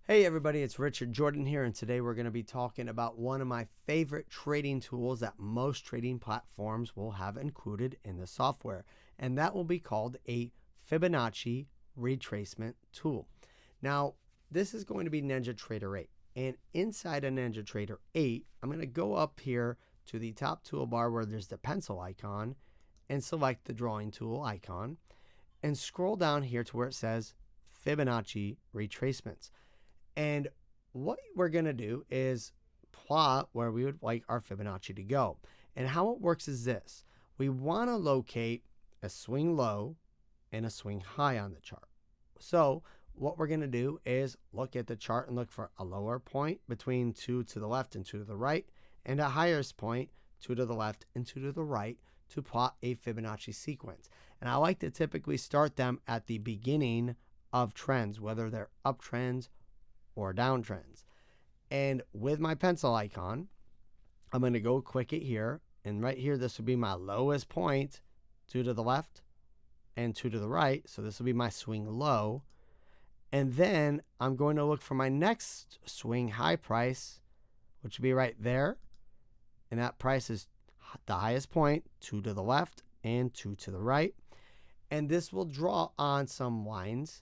Hey everybody, it's Richard Jordan here, and today we're going to be talking about one of my favorite trading tools that most trading platforms will have included in the software, and that will be called a Fibonacci retracement tool. Now, this is going to be NinjaTrader 8, and inside of NinjaTrader 8, I'm going to go up here to the top toolbar where there's the pencil icon and select the drawing tool icon and scroll down here to where it says Fibonacci retracements. And what we're going to do is plot where we would like our Fibonacci to go. And how it works is this. We want to locate a swing low and a swing high on the chart. So what we're going to do is look at the chart and look for a lower point between 2 to the left and 2 to the right, and a highest point 2 to the left and 2 to the right to plot a Fibonacci sequence. And I like to typically start them at the beginning of trends, whether they're uptrends or downtrends. And with my pencil icon, I'm going to go click it here. And right here, this would be my lowest point, 2 to the left and 2 to the right. So this will be my swing low. And then I'm going to look for my next swing high price, which would be right there. And that price is the highest point, 2 to the left and 2 to the right. And this will draw on some lines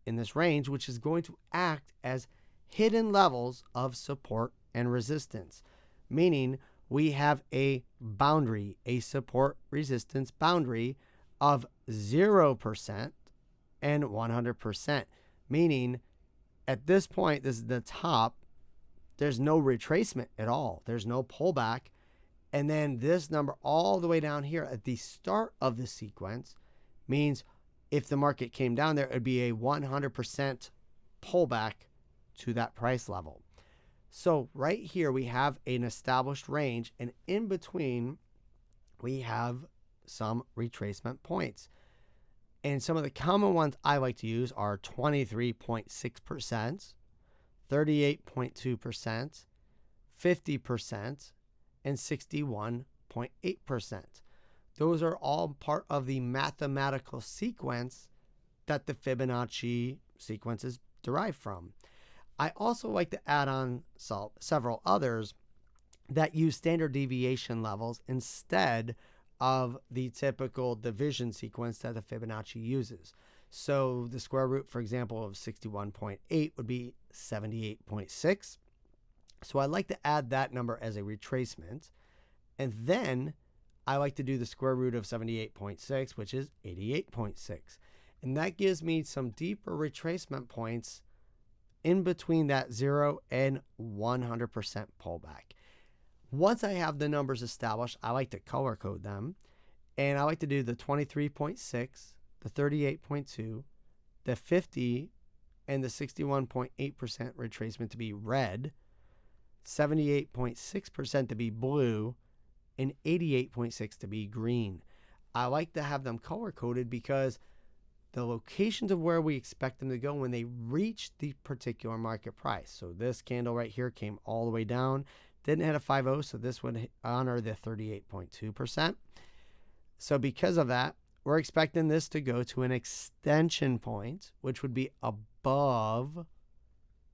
in this range, which is going to act as hidden levels of support and resistance, meaning we have a boundary, a support resistance boundary of 0% and 100%, meaning at this point, this is the top, there's no retracement at all. There's no pullback. And then this number all the way down here at the start of the sequence means if the market came down there, it would be a 100% pullback to that price level. So right here, we have an established range, and in between, we have some retracement points. And some of the common ones I like to use are 23.6%, 38.2%, 50%, and 61.8%. Those are all part of the mathematical sequence that the Fibonacci sequence is derived from. I also like to add on several others that use standard deviation levels instead of the typical division sequence that the Fibonacci uses. So the square root, for example, of 61.8 would be 78.6. So I like to add that number as a retracement. And then I like to do the square root of 78.6, which is 88.6. And that gives me some deeper retracement points in between that 0 and 100% pullback. Once I have the numbers established, I like to color code them. And I like to do the 23.6, the 38.2, the 50, and the 61.8% retracement to be red, 78.6% to be blue, and 88.6 to be green. I like to have them color coded because the locations of where we expect them to go when they reach the particular market price. So this candle right here came all the way down, didn't hit a 5.0, so this would honor the 38.2%. So because of that, we're expecting this to go to an extension point, which would be above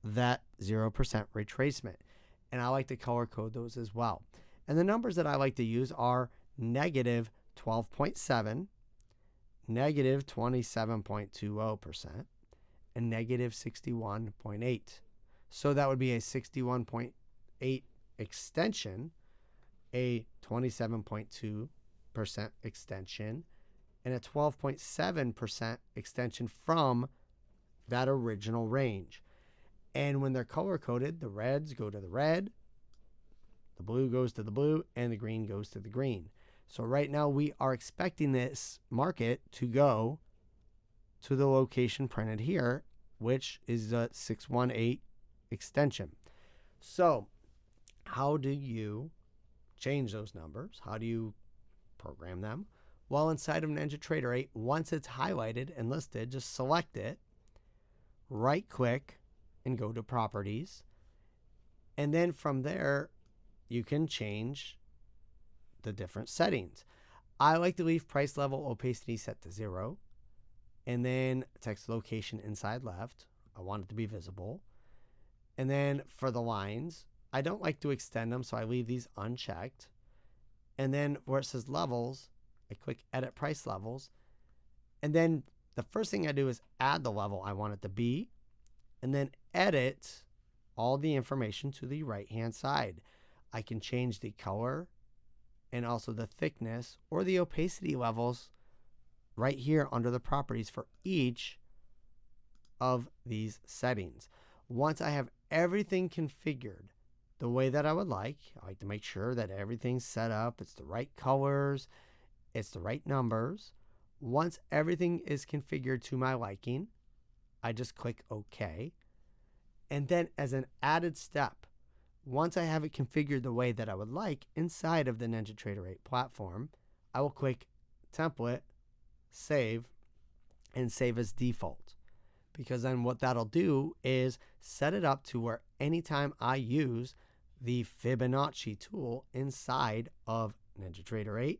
that 0% retracement. And I like to color code those as well. And the numbers that I like to use are negative 12.7, negative 27.20%, and negative 61.8. So that would be a 61.8 extension, a 27.2% extension, and a 12.7% extension from that original range. And when they're color coded, the reds go to the red, the blue goes to the blue, and the green goes to the green. So right now we are expecting this market to go to the location printed here, which is the 618 extension. So how do you change those numbers? How do you program them? Well, inside of NinjaTrader 8, once it's highlighted and listed, just select it, right click, and go to Properties. And then from there, you can change the different settings. I like to leave price level opacity set to 0. And then text location inside left. I want it to be visible. And then for the lines, I don't like to extend them, so I leave these unchecked. And then where it says levels, I click edit price levels. And then the first thing I do is add the level I want it to be, and then edit all the information to the right-hand side. I can change the color and also the thickness or the opacity levels right here under the properties for each of these settings. Once I have everything configured the way that I like to make sure that everything's set up, it's the right colors, it's the right numbers. Once everything is configured to my liking, I just click OK. And then as an added step, once I have it configured the way that I would like inside of the NinjaTrader 8 platform, I will click Template, Save, and Save as Default. Because then what that'll do is set it up to where anytime I use the Fibonacci tool inside of NinjaTrader 8,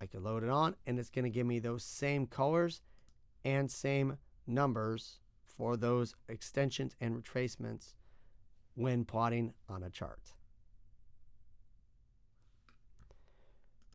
I can load it on and it's going to give me those same colors and same numbers for those extensions and retracements when plotting on a chart.